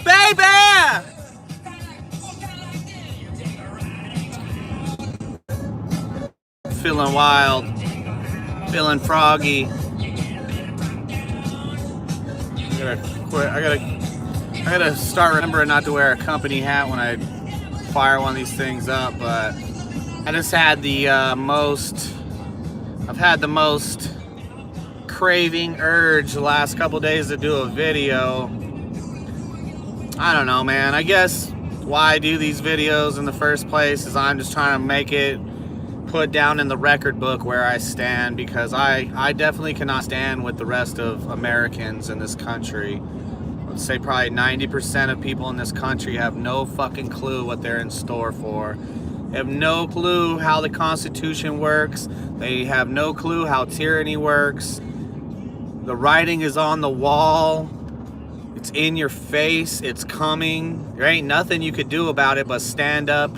Baby! Feeling wild. Feeling froggy. I gotta start remembering not to wear a company hat when I fire one of these things up, but I just had the most craving urge the last couple days to do a video. I don't know, man. I guess why I do these videos in the first place is I'm just trying to make it put down in the record book where I stand, because I definitely cannot stand with the rest of Americans in this country. Let's say probably 90% of people in this country have no fucking clue what they're in store for. They have no clue how the Constitution works. They have no clue how tyranny works. The writing is on the wall. It's in your face. It's coming. There ain't nothing you could do about it but stand up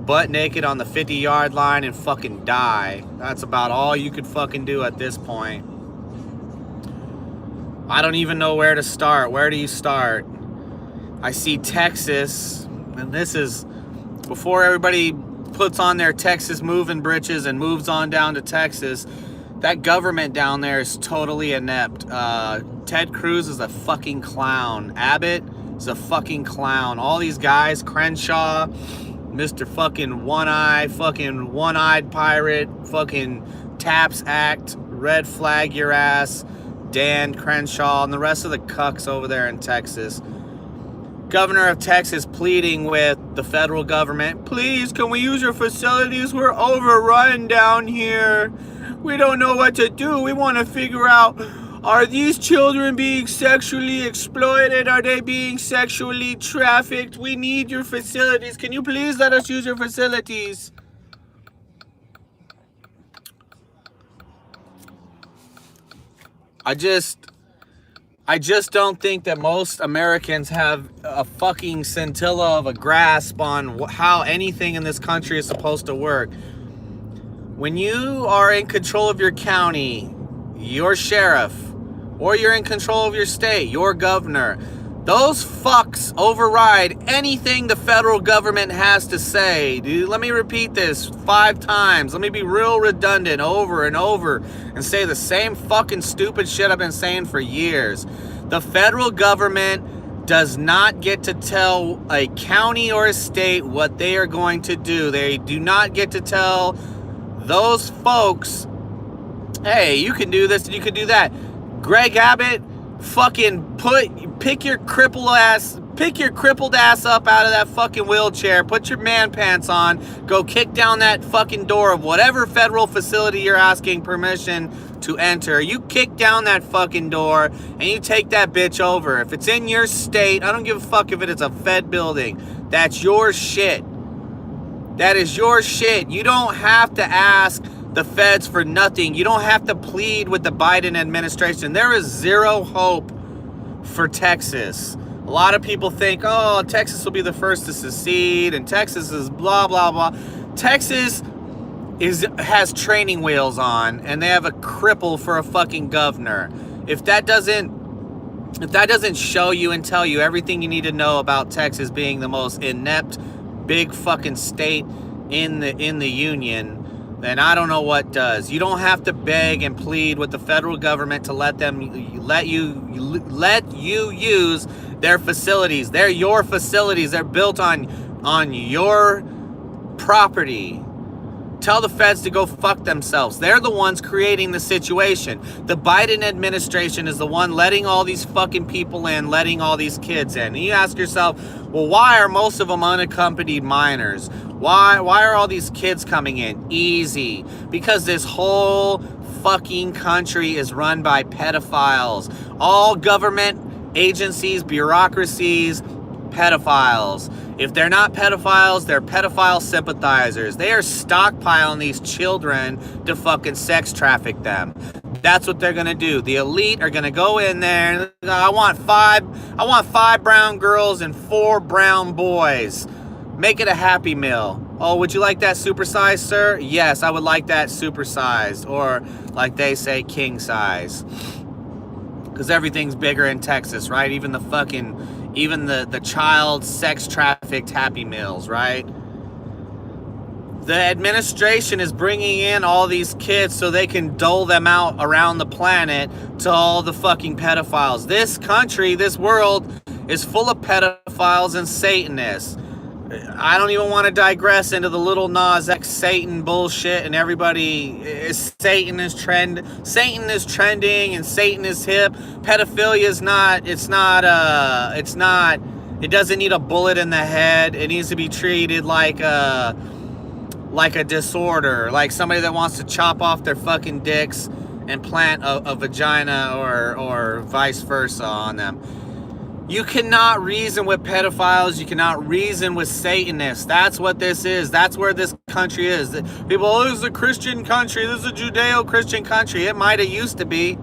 butt naked on the 50-yard line and fucking die. That's about all you could fucking do at this point. I don't even know where to start. Where do you start? I see Texas, and this is before everybody puts on their Texas moving britches and moves on down to Texas. That government down there is totally inept. Ted Cruz is a fucking clown. Abbott is a fucking clown. All these guys, Crenshaw, Mr. fucking one-eyed pirate, fucking Taps Act, red flag your ass, Dan Crenshaw, and the rest of the cucks over there in Texas. Governor of Texas pleading with the federal government, please, can we use your facilities? We're overrun down here. We don't know what to do. We want to figure out, are these children being sexually exploited? Are they being sexually trafficked? We need your facilities. Can you please let us use your facilities? I just don't think that most Americans have a fucking scintilla of a grasp on how anything in this country is supposed to work. When you are in control of your county, your sheriff, or you're in control of your state, your governor, those fucks override anything the federal government has to say. Dude, let me repeat this 5 times. Let me be real redundant over and over and say the same fucking stupid shit I've been saying for years. The federal government does not get to tell a county or a state what they are going to do. They do not get to tell those folks, hey, you can do this and you can do that. Greg Abbott, fucking pick your crippled ass up out of that fucking wheelchair, put your man pants on, go kick down that fucking door of whatever federal facility you're asking permission to enter. You kick down that fucking door and you take that bitch over. If it's in your state, I don't give a fuck if it's a Fed building. That's your shit. That is your shit. You don't have to ask the feds for nothing. You don't have to plead with the Biden administration. There is zero hope for Texas. A lot of people think, oh, Texas will be the first to secede, and Texas is blah, blah, blah. Texas has training wheels on, and they have a cripple for a fucking governor. If that doesn't show you and tell you everything you need to know about Texas being the most inept big fucking state in the union, then I don't know what does. You don't have to beg and plead with the federal government to let you use their facilities. They're your facilities. They're built on your property. Tell the feds to go fuck themselves. They're the ones creating the situation. The Biden administration is the one letting all these fucking people in, letting all these kids in. And you ask yourself, well, why are most of them unaccompanied minors? Why are all these kids coming in? Easy. Because this whole fucking country is run by pedophiles. All government agencies, bureaucracies, pedophiles. If they're not pedophiles, they're pedophile sympathizers. They are stockpiling these children to fucking sex traffic them. That's what they're gonna do. The elite are gonna go in there and I want five brown girls and 4 brown boys. Make it a Happy Meal. Oh, would you like that supersized, sir? Yes, I would like that supersized, or like they say, king size. Because everything's bigger in Texas, right? Even even the child sex trafficked Happy Meals, right? The administration is bringing in all these kids so they can dole them out around the planet to all the fucking pedophiles. This country, this world is full of pedophiles and Satanists. I don't even want to digress into the little Nas X Satan bullshit and everybody is Satan is trending and Satan is hip. Pedophilia is not, it doesn't need a bullet in the head. It needs to be treated like a disorder, like somebody that wants to chop off their fucking dicks and plant a vagina or vice versa on them. You cannot reason with pedophiles. You cannot reason with Satanists. That's what this is. That's where this country is. People, oh, this is a Christian country. This is a Judeo-Christian country. It might have used to be.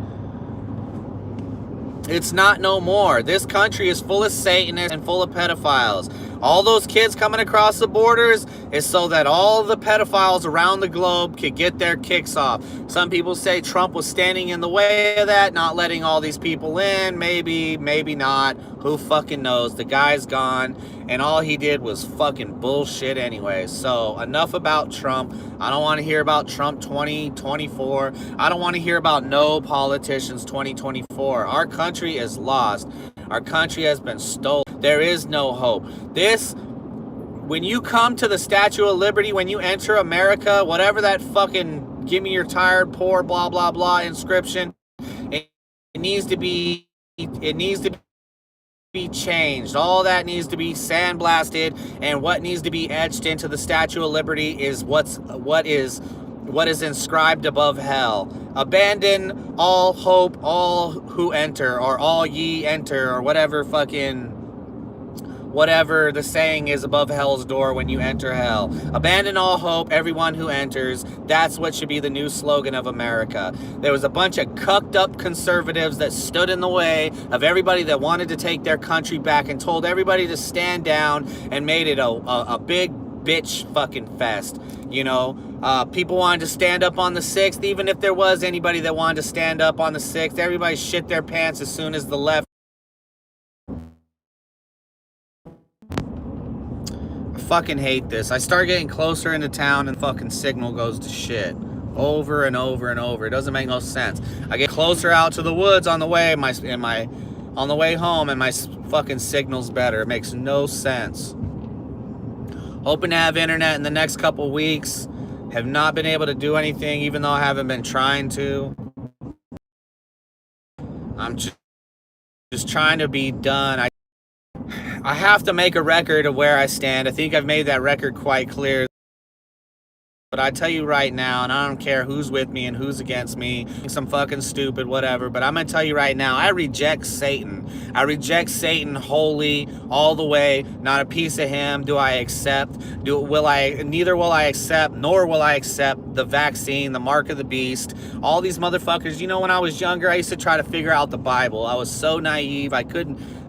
It's not no more. This country is full of Satanists and full of pedophiles. All those kids coming across the borders is so that all the pedophiles around the globe could get their kicks off. Some people say Trump was standing in the way of that, not letting all these people in. Maybe, maybe not. Who fucking knows? The guy's gone, and all he did was fucking bullshit anyway. So enough about Trump. I don't want to hear about Trump 2024. I don't want to hear about no politicians 2024. Our country is lost. Our country has been stolen. There is no hope. When you come to the Statue of Liberty, when you enter America, whatever that fucking give me your tired, poor, blah, blah, blah inscription, it needs to be changed. All that needs to be sandblasted, and what needs to be etched into the Statue of Liberty is what is inscribed above hell. Abandon all hope, all who enter, or all ye enter, or whatever the saying is above hell's door when you enter hell. Abandon all hope, everyone who enters. That's what should be the new slogan of America. There was a bunch of cucked up conservatives that stood in the way of everybody that wanted to take their country back and told everybody to stand down and made it a big bitch fucking fest. You know, people wanted to stand up on the 6th, even if there was anybody that wanted to stand up on the 6th. Everybody shit their pants as soon as the left. I fucking hate this. I start getting closer into town and fucking signal goes to shit. Over and over and over. It doesn't make no sense. I get closer out to the woods on the way on the way home and my fucking signal's better. It makes no sense. Hoping to have internet in the next couple weeks. Have not been able to do anything, even though I haven't been trying to. I'm just trying to be done. I have to make a record of where I stand. I think I've made that record quite clear. But I tell you right now, and I don't care who's with me and who's against me, some fucking stupid, whatever, but I'm going to tell you right now, I reject Satan. I reject Satan wholly, all the way, not a piece of him do I accept. Neither will I accept, nor will I accept the vaccine, the mark of the beast, all these motherfuckers. You know, when I was younger, I used to try to figure out the Bible. I was so naive,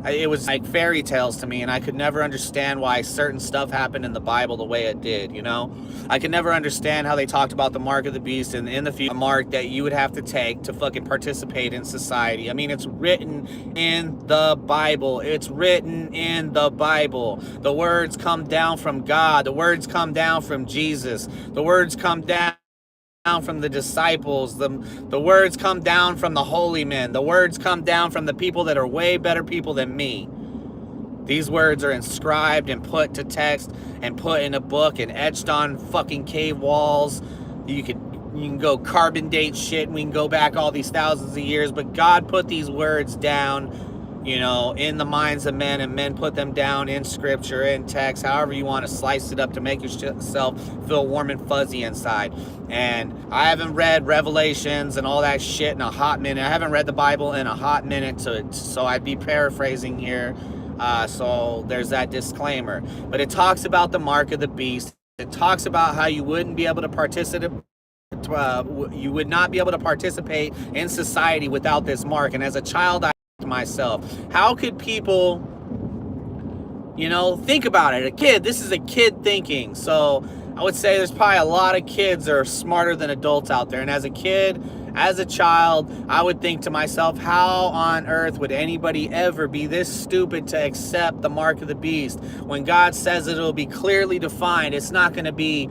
it was like fairy tales to me, and I could never understand why certain stuff happened in the Bible the way it did, you know? I could never understand how they talked about the mark of the beast and in the future, a mark that you would have to take to fucking participate in society. I mean, it's written in the Bible. It's written in the Bible. The words come down from God. The words come down from Jesus. The words come down from the disciples. The words come down from the holy men. The words come down from the people that are way better people than me. These words are inscribed and put to text and put in a book and etched on fucking cave walls. You can go carbon date shit, and we can go back all these thousands of years, but God put these words down, you know, in the minds of men, and men put them down in scripture, in text, however you want to slice it up to make yourself feel warm and fuzzy inside. And I haven't read Revelations and all that shit in a hot minute. I haven't read the Bible in a hot minute, so I'd be paraphrasing here. So there's that disclaimer. But it talks about the mark of the beast. It talks about how you wouldn't be able to participate. You would not be able to participate in society without this mark. And as a child, I asked myself, how could people, you know, think about it? A kid, this is a kid thinking. So I would say there's probably a lot of kids that are smarter than adults out there. And as a kid, As a child, I would think to myself, how on earth would anybody ever be this stupid to accept the mark of the beast when God says it'll be clearly defined? It's not going to be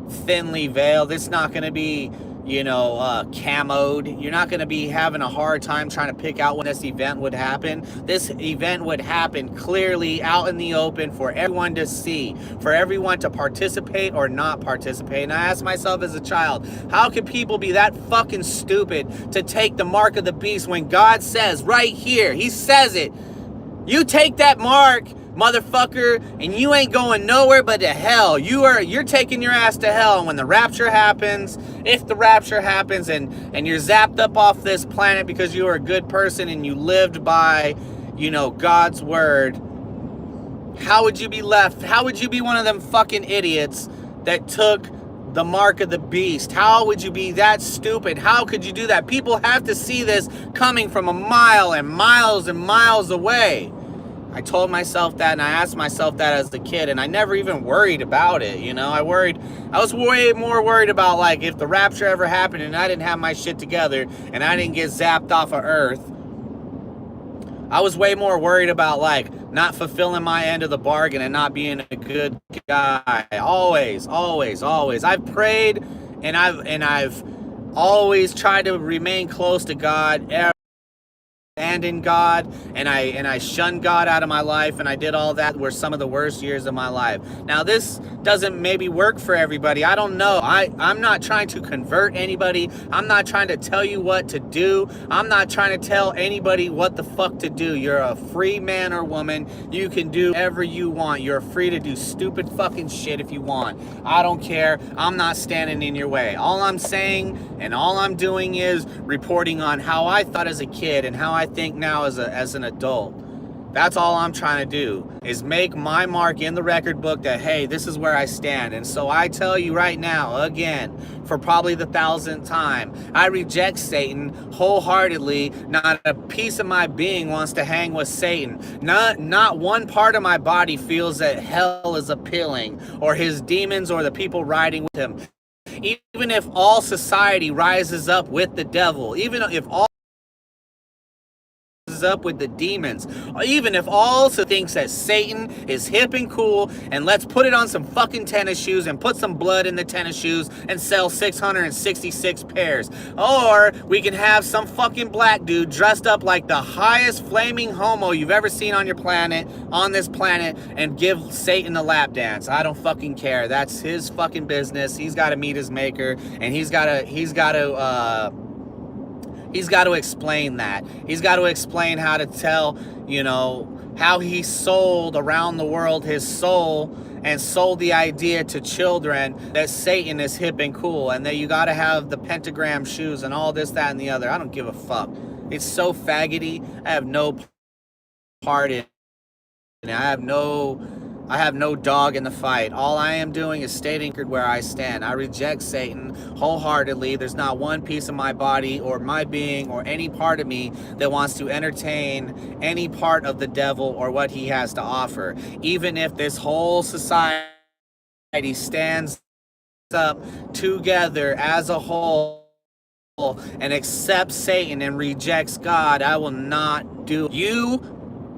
thinly veiled. It's not going to be, camoed. You're not going to be having a hard time trying to pick out when this event would happen. This event would happen clearly out in the open for everyone to see, for everyone to participate or not participate. And I asked myself as a child, how could people be that fucking stupid to take the mark of the beast when God says right here, he says it, you take that mark, motherfucker, and you ain't going nowhere but to hell. You're taking your ass to hell. And when the rapture happens, if the rapture happens and you're zapped up off this planet because you were a good person and you lived by, God's word, how would you be left? How would you be one of them fucking idiots that took the mark of the beast? How would you be that stupid? How could you do that? People have to see this coming from a mile and miles and miles away. I told myself that, and I asked myself that as a kid, and I never even worried about it. I was way more worried about, like, if the rapture ever happened and I didn't have my shit together and I didn't get zapped off of Earth. I was way more worried about, like, not fulfilling my end of the bargain and not being a good guy. Always, always, always. I've prayed and I've always tried to remain close to God and in God, and I shunned God out of my life, and I did all that. Were some of the worst years of my life. Now, this doesn't maybe work for everybody. I don't know. I'm not trying to convert anybody. I'm not trying to tell you what to do. I'm not trying to tell anybody what the fuck to do. You're a free man or woman. You can do whatever you want. You're free to do stupid fucking shit if you want. I don't care. I'm not standing in your way. All I'm saying and all I'm doing is reporting on how I thought as a kid and how I think now as an adult. That's all I'm trying to do, is make my mark in the record book that, hey, this is where I stand. And so I tell you right now, again, for probably the 1,000th time, I reject Satan wholeheartedly. Not a piece of my being wants to hang with Satan. Not one part of my body feels that hell is appealing, or his demons, or the people riding with him. Even if all society rises up with the devil, even if all up with the demons, even if all thinks that Satan is hip and cool, and let's put it on some fucking tennis shoes and put some blood in the tennis shoes and sell 666 pairs. Or we can have some fucking black dude dressed up like the highest flaming homo you've ever seen on this planet, and give Satan a lap dance. I don't fucking care. That's his fucking business. He's got to meet his maker, and he's got to explain that. He's got to explain how to tell, how he sold around the world his soul and sold the idea to children that Satan is hip and cool and that you got to have the pentagram shoes and all this, that, and the other. I don't give a fuck. It's so faggoty. I have no part in it. I have no dog in the fight. All I am doing is stating where I stand. I reject Satan wholeheartedly. There's not one piece of my body or my being or any part of me that wants to entertain any part of the devil or what he has to offer. Even if this whole society stands up together as a whole and accepts Satan and rejects God, I will not do it. You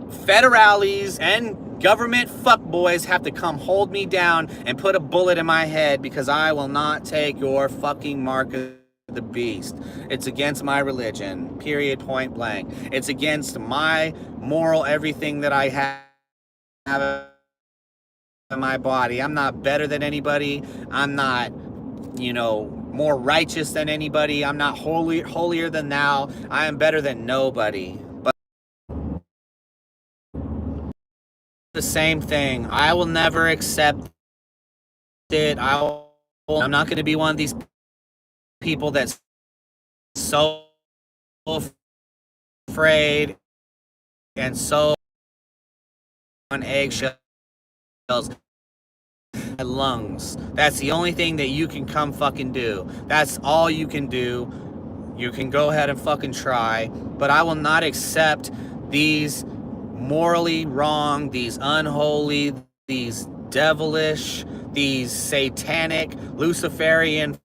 federales and government fuckboys have to come hold me down and put a bullet in my head, because I will not take your fucking mark of the beast. It's against my religion, period, point blank. It's against my moral everything that I have in my body. I'm not better than anybody. I'm not, more righteous than anybody. I'm not holier than thou. I am better than nobody. The same thing. I will never accept it. I'm not going to be one of these people that's so afraid and so on eggshells. My lungs. That's the only thing that you can come fucking do. That's all you can do. You can go ahead and fucking try, but I will not accept these morally wrong, these unholy, these devilish, these satanic, Luciferian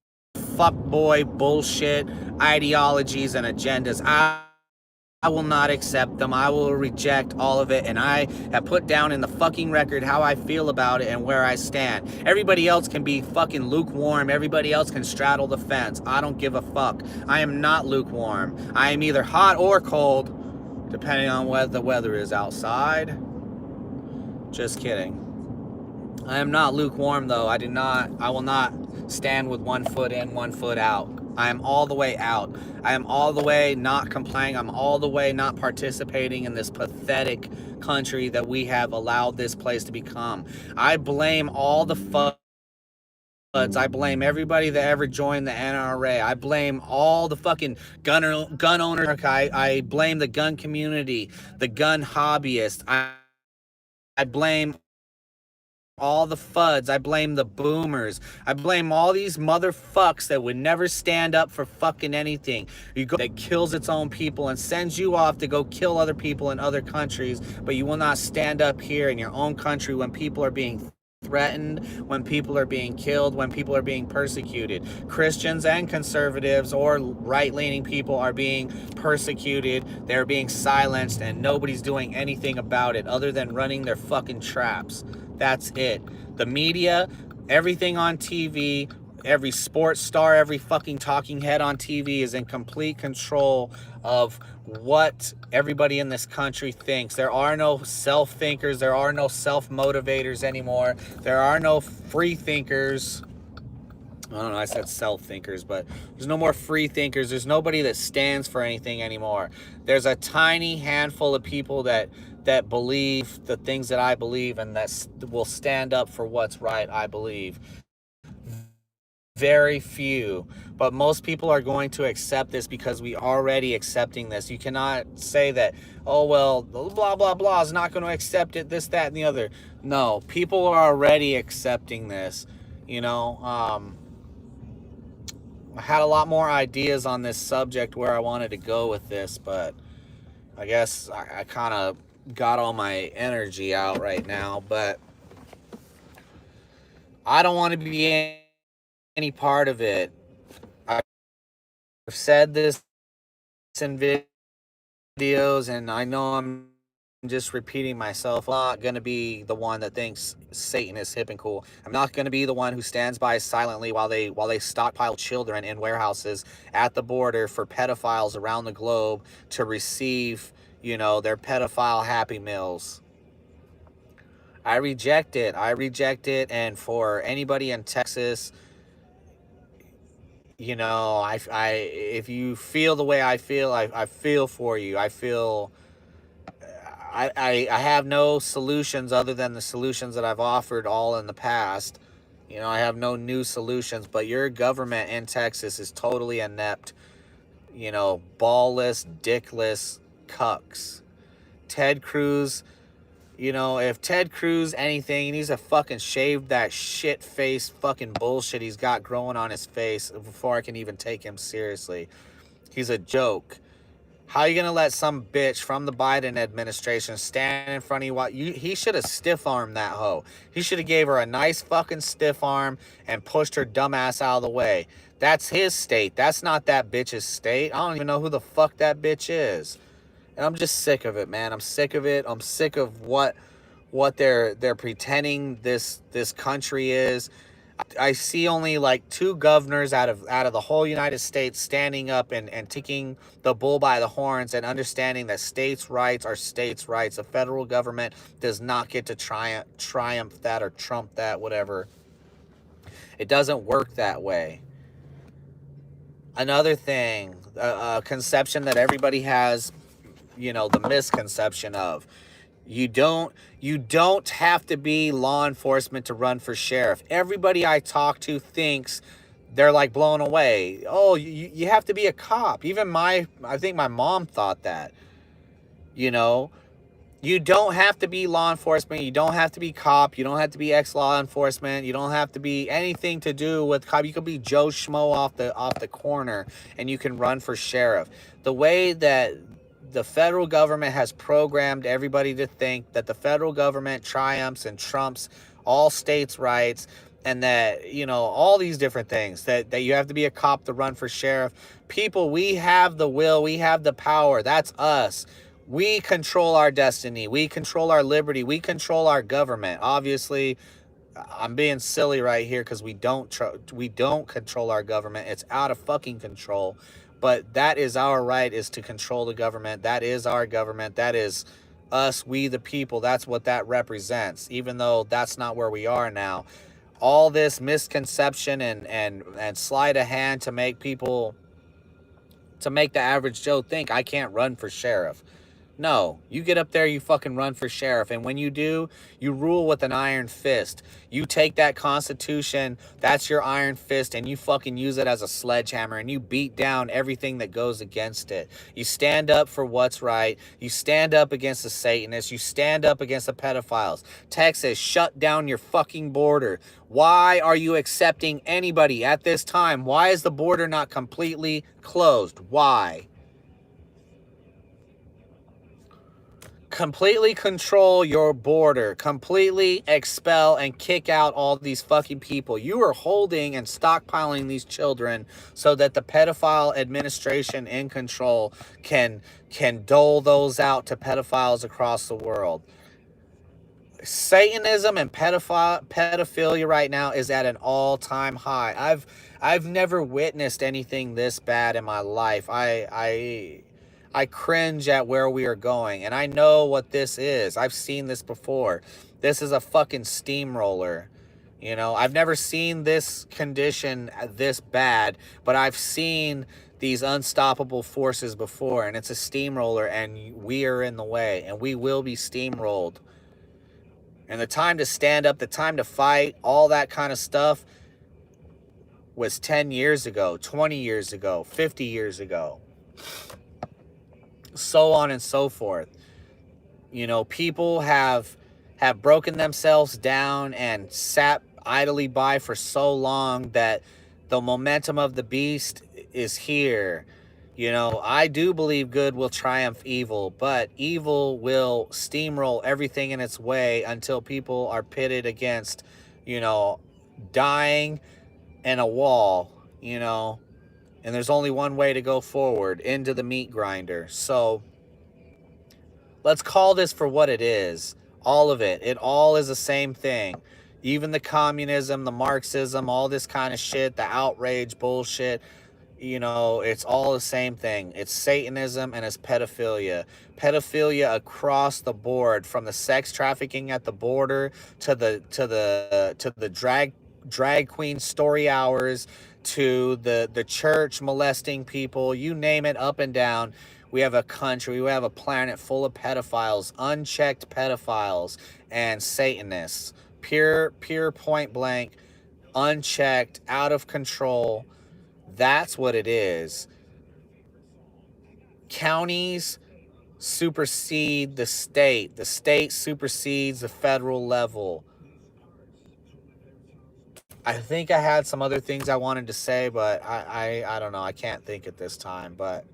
fuckboy bullshit ideologies and agendas. I will not accept them. I will reject all of it. And I have put down in the fucking record how I feel about it and where I stand. Everybody else can be fucking lukewarm. Everybody else can straddle the fence. I don't give a fuck. I am not lukewarm. I am either hot or cold, depending on what the weather is outside. Just kidding. I am not lukewarm, though. I will not stand with one foot in, one foot out. I am all the way out. I am all the way not complying. I'm all the way not participating in this pathetic country that we have allowed this place to become. I blame all the fuds. I blame everybody that ever joined the NRA. I blame all the fucking gun owners. I blame the gun community, the gun hobbyists. I blame all the fuds. I blame the boomers. I blame all these motherfucks that would never stand up for fucking anything. That kills its own people and sends you off to go kill other people in other countries, but you will not stand up here in your own country when people are being threatened, when people are being killed, when people are being persecuted. Christians and conservatives or right-leaning people are being persecuted. They're being silenced, and nobody's doing anything about it other than running their fucking traps. That's it. The media, everything on TV, every sports star, every fucking talking head on TV is in complete control of what everybody in this country thinks. There are no self-thinkers. There are no self-motivators anymore. There are no free thinkers. I don't know, I said self-thinkers, but there's no more free thinkers. There's nobody that stands for anything anymore. There's a tiny handful of people that believe the things that I believe and that will stand up for what's right, I believe. Very few, but most people are going to accept this because we already accepting this. You cannot say that, oh, well, blah, blah, blah is not going to accept it, this, that, and the other. No, people are already accepting this, you know. I had a lot more ideas on this subject where I wanted to go with this, but I guess I kind of got all my energy out right now. But I don't want to be any part of it. I've said this in videos, and I know I'm just repeating myself. I'm not going to be the one that thinks Satan is hip and cool. I'm not going to be the one who stands by silently while they stockpile children in warehouses at the border for pedophiles around the globe to receive, you know, their pedophile Happy Meals. I reject it. And for anybody in Texas, you know, if you feel the way I feel, I feel for you. I have no solutions other than the solutions that I've offered all in the past. You know, I have no new solutions, but your government in Texas is totally inept, you know, ballless, dickless cucks. Ted Cruz, you know, if Ted Cruz anything, he needs to fucking shave that shit face fucking bullshit he's got growing on his face before I can even take him seriously. He's a joke. How are you gonna let some bitch from the Biden administration stand in front of you? He should have stiff-armed that hoe. He should have gave her a nice fucking stiff arm and pushed her dumb ass out of the way. That's his state. That's not that bitch's state. I don't even know who the fuck that bitch is. And I'm just sick of it, man. I'm sick of it. I'm sick of what they're pretending this country is. I see only like 2 governors out of the whole United States standing up and taking the bull by the horns and understanding that states' rights are states' rights. The federal government does not get to triumph that or trump that, whatever. It doesn't work that way. Another thing, a conception that everybody has, you know, the misconception of, you don't have to be law enforcement to run for sheriff. Everybody I talk to thinks they're like blown away. Oh, you have to be a cop. Even I think my mom thought that. You know, you don't have to be law enforcement. You don't have to be cop. You don't have to be ex-law enforcement. You don't have to be anything to do with cop. You could be Joe Schmo off the corner and you can run for sheriff. The way that the federal government has programmed everybody to think that the federal government triumphs and trumps all states' rights, and that, you know, all these different things, that you have to be a cop to run for sheriff. People, we have the will, we have the power. That's us. We control our destiny, we control our liberty, we control our government. Obviously, I'm being silly right here because we don't control our government. It's out of fucking control. But that is our right, is to control the government. That is our government. That is us, we the people. That's what that represents, even though that's not where we are now. All this misconception and sleight of hand to make people, to make the average Joe think I can't run for sheriff. No, you get up there, you fucking run for sheriff. And when you do, you rule with an iron fist. You take that Constitution, that's your iron fist, and you fucking use it as a sledgehammer, and you beat down everything that goes against it. You stand up for what's right. You stand up against the Satanists. You stand up against the pedophiles. Texas, shut down your fucking border. Why are you accepting anybody at this time? Why is the border not completely closed? Why? Completely control your border, completely expel and kick out all these fucking people. You are holding and stockpiling these children so that the pedophile administration in control can dole those out to pedophiles across the world. Satanism and pedophilia right now is at an all-time high. I've never witnessed anything this bad in my life. I cringe at where we are going, and I know what this is. I've seen this before. This is a fucking steamroller. You know, I've never seen this condition this bad, but I've seen these unstoppable forces before, and it's a steamroller, and we are in the way, and we will be steamrolled. And the time to stand up, the time to fight, all that kind of stuff was 10 years ago, 20 years ago, 50 years ago. So on and so forth. You know, people have broken themselves down and sat idly by for so long that the momentum of the beast is here. You know, I do believe good will triumph evil, but evil will steamroll everything in its way until people are pitted against, you know, dying and a wall, you know. And there's only one way to go forward, into the meat grinder. So let's call this for what it is. All of it. It all is the same thing. Even the communism, the Marxism, all this kind of shit, the outrage bullshit, you know, it's all the same thing. It's Satanism and it's pedophilia. Pedophilia across the board, from the sex trafficking at the border to the drag queen story hours, to the church molesting people, you name it, up and down. We have a country, we have a planet full of pedophiles, unchecked pedophiles and Satanists. Pure point blank, unchecked, out of control. That's what it is. Counties supersede the state. The state supersedes the federal level. I think I had some other things I wanted to say, but I don't know. I can't think at this time. But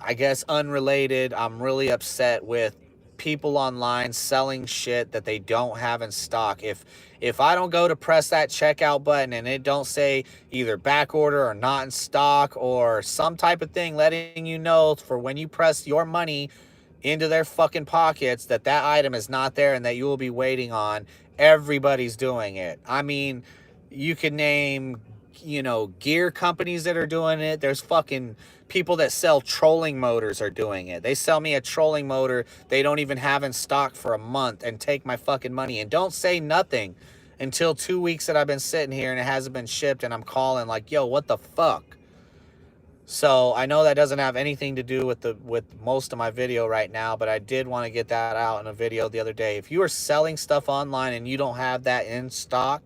I guess unrelated, I'm really upset with people online selling shit that they don't have in stock. If I don't go to press that checkout button and it don't say either back order or not in stock or some type of thing letting you know for when you press your money into their fucking pockets that that item is not there and that you will be waiting on, everybody's doing it. I mean, you can name, you know, gear companies that are doing it. There's fucking people that sell trolling motors are doing it. They sell me a trolling motor they don't even have in stock for a month and take my fucking money and don't say nothing until 2 weeks that I've been sitting here and it hasn't been shipped, and I'm calling like, yo, what the fuck? So I know that doesn't have anything to do with most of my video right now, but I did want to get that out in a video the other day. If you are selling stuff online and you don't have that in stock,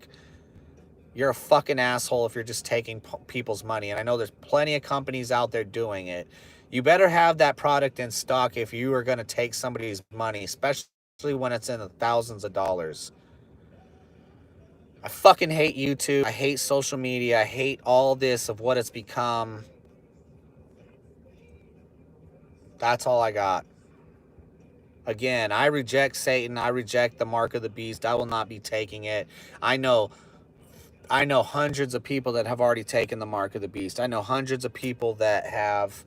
you're a fucking asshole if you're just taking people's money. And I know there's plenty of companies out there doing it. You better have that product in stock if you are going to take somebody's money, especially when it's in the thousands of dollars. I fucking hate YouTube. I hate social media. I hate all this of what it's become. That's all I got. Again, I reject Satan. I reject the mark of the beast. I will not be taking it. I know hundreds of people that have already taken the mark of the beast. I know hundreds of people that have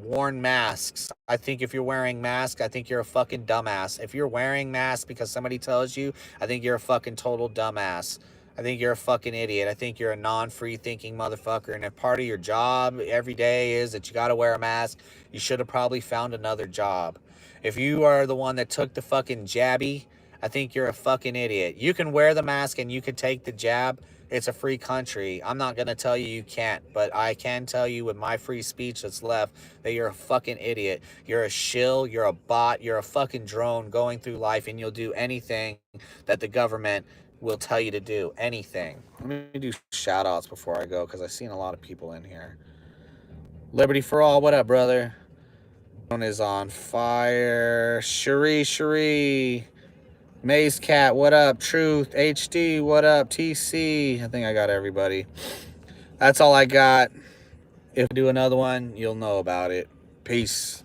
worn masks. I think if you're wearing masks, I think you're a fucking dumbass. If you're wearing masks because somebody tells you, I think you're a fucking total dumbass. I think you're a fucking idiot. I think you're a non-free thinking motherfucker. And if part of your job every day is that you got to wear a mask, you should have probably found another job. If you are the one that took the fucking jabby, I think you're a fucking idiot. You can wear the mask and you can take the jab. It's a free country. I'm not going to tell you can't, but I can tell you with my free speech that's left that you're a fucking idiot. You're a shill, you're a bot, you're a fucking drone going through life, and you'll do anything that the government will tell you to do. Anything. Let me do shout outs before I go because I've seen a lot of people in here. Liberty for all. What up, brother? One is on fire. Cherie. Maze Cat, what up? Truth, HD, what up? TC, I think I got everybody. That's all I got. If I do another one, you'll know about it. Peace.